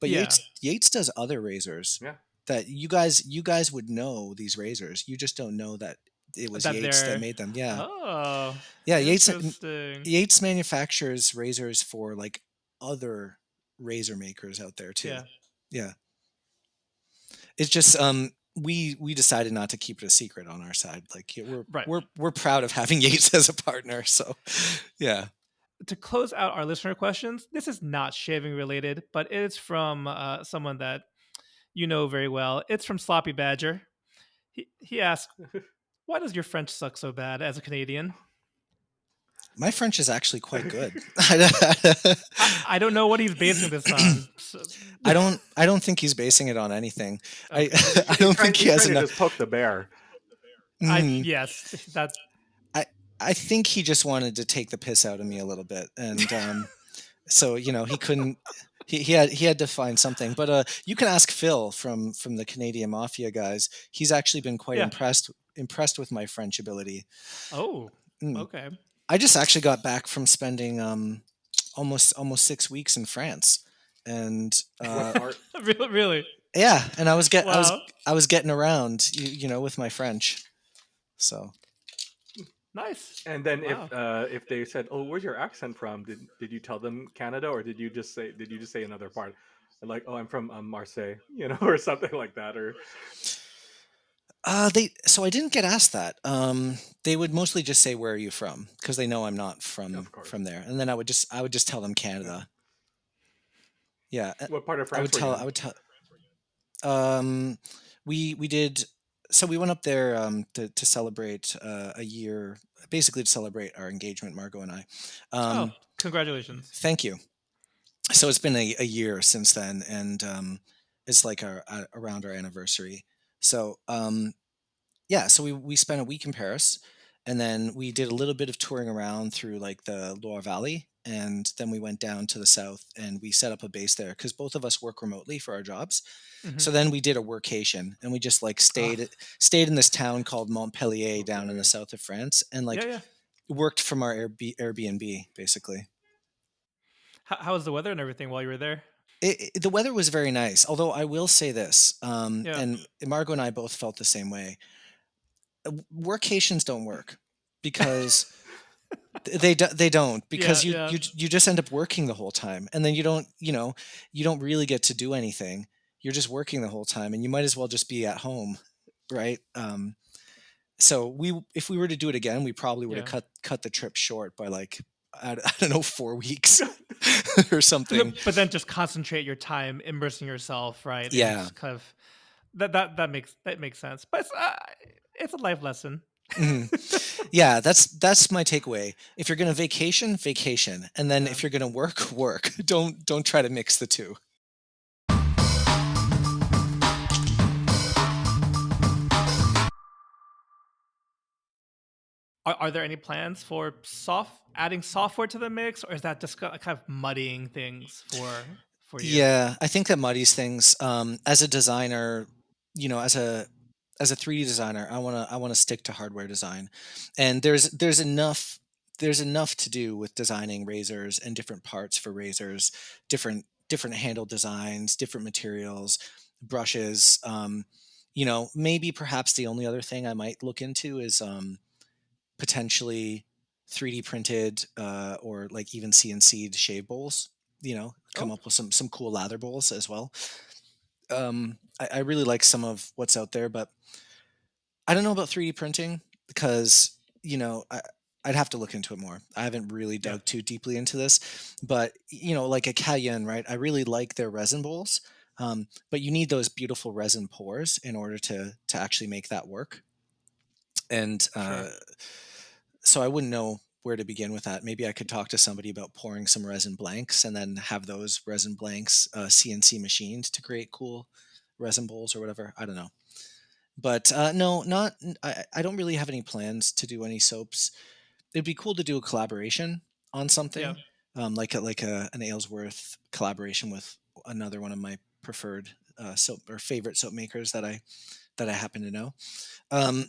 But Yeah, Yates does other razors yeah. that you guys would know these razors. You just don't know that it was that Yates that they're. made them. Yeah. Oh, Yeah, interesting. Yates manufactures razors for like other razor makers out there too. Yeah, Yeah. It's just we decided not to keep it a secret on our side. Like, yeah, right. we're proud of having Yates as a partner. So yeah. To close out our listener questions, this is not shaving related, but it's from someone that you know very well. It's from Sloppy Badger. He asked, "Why does your French suck so bad as a Canadian?" My French is actually quite good. I don't know what he's basing this on. So, I don't think he's basing it on anything. I okay. I don't think he He's has trying to enough. just poke the bear. Mm, Yes, that I I think he just wanted to take the piss out of me a little bit, and so he couldn't. He had to find something, but you can ask Phil from the Canadian Mafia guys. He's actually been quite yeah. impressed with my French ability. Oh, Mm. okay. I just actually got back from spending almost 6 weeks in France, and What part? Really? yeah, and Wow. I was getting around, with my French. So Nice. And then Wow. if they said, "Oh, where's your accent from?" Did you tell them Canada, or did you just say another part, like, "Oh, I'm from Marseille," or something like that, or I didn't get asked that. They would mostly just say, "Where are you from?" Because they know I'm not of from course, there, and then I would just tell them yeah. Canada. Yeah, What part of France were you I in? would tell. Um, we did. So we went up there to celebrate a year, basically to celebrate our engagement, Margot and I. Oh, Um, congratulations. Thank you. So it's been a year since then, and it's like around our anniversary. So yeah, so we spent a week in Paris, and then we did a little bit of touring around through like the Loire Valley, and then we went down to the south and we set up a base there because both of us work remotely for our jobs. So then we did a workation, and we just like stayed in this town called Montpellier down in the south of France, and like Yeah. worked from our Airbnb basically. How was the weather and everything while you were there? The weather was very nice, although I will say this, Yeah. and Margot and I both felt the same way. Workations don't work because they don't, because Yeah. you just end up working the whole time, and then you don't really get to do anything. You're just working the whole time, and you might as well just be at home, right? So if we were to do it again, we probably would have cut the trip short by like I don't know 4 weeks or something. But then just concentrate your time immersing yourself, right? Yeah. And just kind of that makes sense. But it's a life lesson. Yeah, that's my takeaway. If you're gonna vacation, and then if you're gonna work. Don't try to mix the two. Are there any plans for adding software to the mix, or is that just kind of muddying things for you? Yeah, I think that muddies things. As a designer, as a 3D designer, I wanna stick to hardware design, and there's enough to do with designing razors and different parts for razors, different handle designs, different materials, brushes. Maybe perhaps the only other thing I might look into is potentially 3D printed or like even CNC'd shave bowls. Come up with some cool lather bowls as well. I really like some of what's out there, but I don't know about 3D printing because I'd have to look into it more. I haven't really Yeah. dug too deeply into this, but like a Cayenne, right? I really like their resin bowls, but you need those beautiful resin pores in order to actually make that work. And Sure. so I wouldn't know where to begin with that. Maybe I could talk to somebody about pouring some resin blanks and then have those resin blanks CNC machined to create cool resin bowls or whatever. I don't know. But no, not. I don't really have any plans to do any soaps. It'd be cool to do a collaboration on Yeah. something, an Aylsworth collaboration with another one of my preferred soap or favorite soap makers that I happen to know. Um,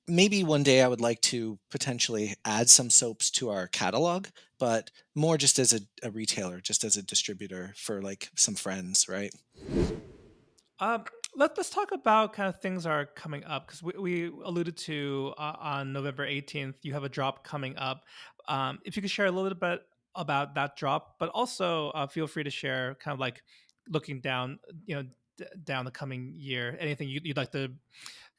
Maybe one day I would like to potentially add some soaps to our catalog, but more just as a retailer, just as a distributor for like some friends, right? Um, let's talk about kind of things are coming up, because we alluded to on November 18th, you have a drop coming up. If you could share a little bit about that drop, but also feel free to share kind of like looking down, down the coming year, anything you'd like to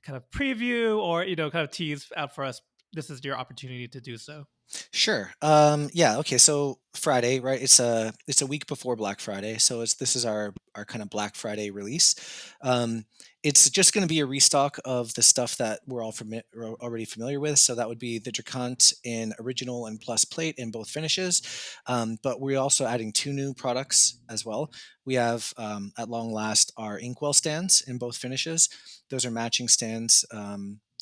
kind of preview or, kind of tease out for us. This is your opportunity to do so. Sure. Yeah. Okay. So Friday, right? It's a week before Black Friday, so this is our kind of Black Friday release. Um, it's just going to be a restock of the stuff that we're already familiar with. So that would be the Drakkant in original and plus plate in both finishes. But we're also adding two new products as well. We have at long last our inkwell stands in both finishes. Those are matching stands.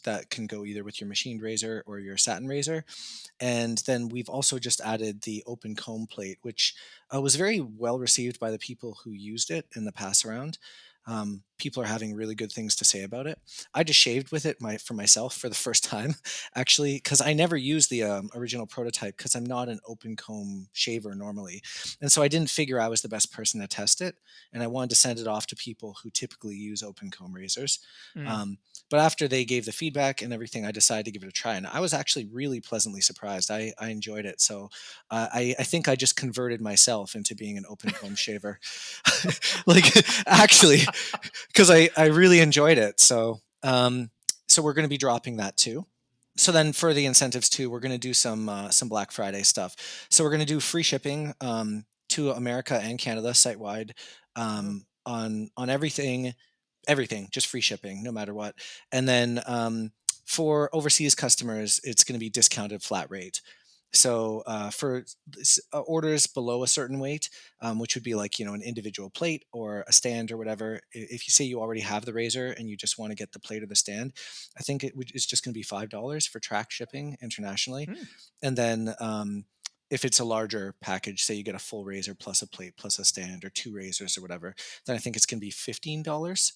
That can go either with your machined razor or your satin razor. And then we've also just added the open comb plate, which was very well received by the people who used it in the pass around. People are having really good things to say about it. I just shaved with it for myself for the first time, actually, because I never used the original prototype because I'm not an open comb shaver normally. And so I didn't figure I was the best person to test it. And I wanted to send it off to people who typically use open comb razors. Mm. But after they gave the feedback and everything, I decided to give it a try. And I was actually really pleasantly surprised. I enjoyed it. So I think I just converted myself into being an open comb shaver. Like, actually, because I really enjoyed it. So we're going to be dropping that too. So then for the incentives too, we're going to do some Black Friday stuff. So we're going to do free shipping to America and Canada site wide on everything, just free shipping, no matter what. And then for overseas customers, it's going to be discounted flat rate. So for orders below a certain weight, which would be like an individual plate or a stand or whatever, if you say you already have the razor and you just want to get the plate or the stand, I think it's just going to be $5 for track shipping internationally. Mm. And then if it's a larger package, say you get a full razor plus a plate plus a stand or 2 razors or whatever, then I think it's going to be $15,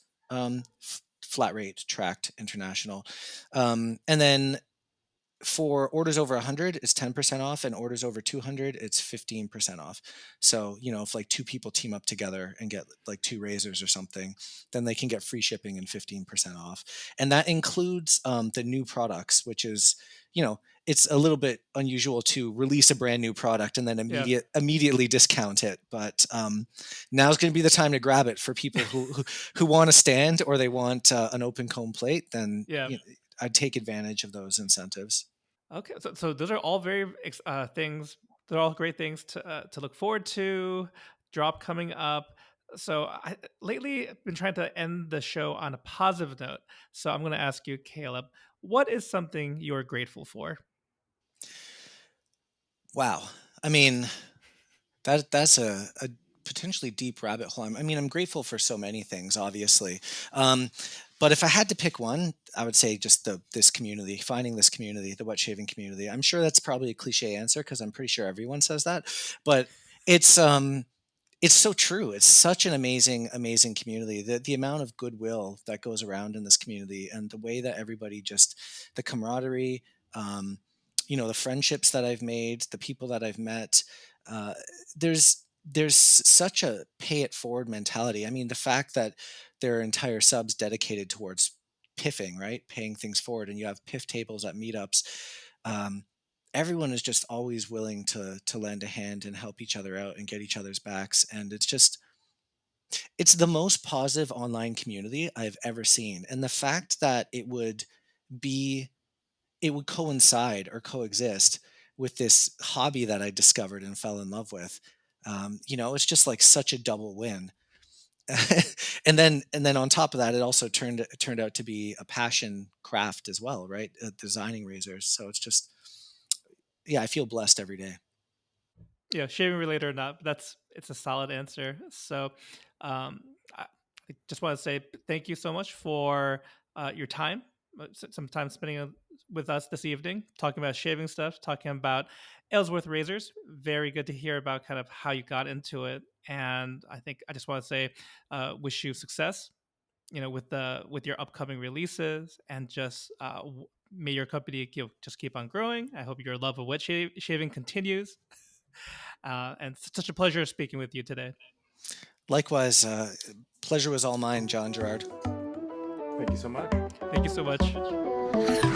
flat rate, tracked, international. And then for orders over 100, it's 10% off, and orders over 200, it's 15% off. So, if like 2 people team up together and get like 2 razors or something, then they can get free shipping and 15% off. And that includes the new products, which is, it's a little bit unusual to release a brand new product and then immediately discount it. But now's going to be the time to grab it for people who want a stand or they want an open comb plate. Then I'd take advantage of those incentives. Okay, so those are all very things. They're all great things to look forward to. Drop coming up. So lately, I've been trying to end the show on a positive note. So I'm going to ask you, Kaleb, what is something you're grateful for? Wow, I mean, that's a potentially deep rabbit hole. I mean, I'm grateful for so many things, obviously. But if I had to pick one, I would say just this community, finding this community, the wet shaving community. I'm sure that's probably a cliche answer because I'm pretty sure everyone says that, but it's so true. It's such an amazing community. The amount of goodwill that goes around in this community and the way that everybody the camaraderie, the friendships that I've made, the people that I've met, there's such a pay it forward mentality. I mean, the fact that there are entire subs dedicated towards piffing, right? Paying things forward, and you have piff tables at meetups. Everyone is just always willing to lend a hand and help each other out and get each other's backs. And it's the most positive online community I've ever seen. And the fact that it would coincide or coexist with this hobby that I discovered and fell in love with, it's just like such a double win. and then on top of that, it also turned out to be a passion craft as well, right? Designing razors. So it's just, I feel blessed every day. Yeah, shaving related or not, it's a solid answer. So I just want to say thank you so much for your time, some time spending with us this evening, talking about shaving stuff, talking about Aylsworth Razors. Very good to hear about kind of how you got into it. And I think I just want to say, wish you success, with your upcoming releases, and just may your company just keep on growing. I hope your love of wet shaving continues. And it's such a pleasure speaking with you today. Likewise, pleasure was all mine, Jon Gerard. Thank you so much. Thank you so much.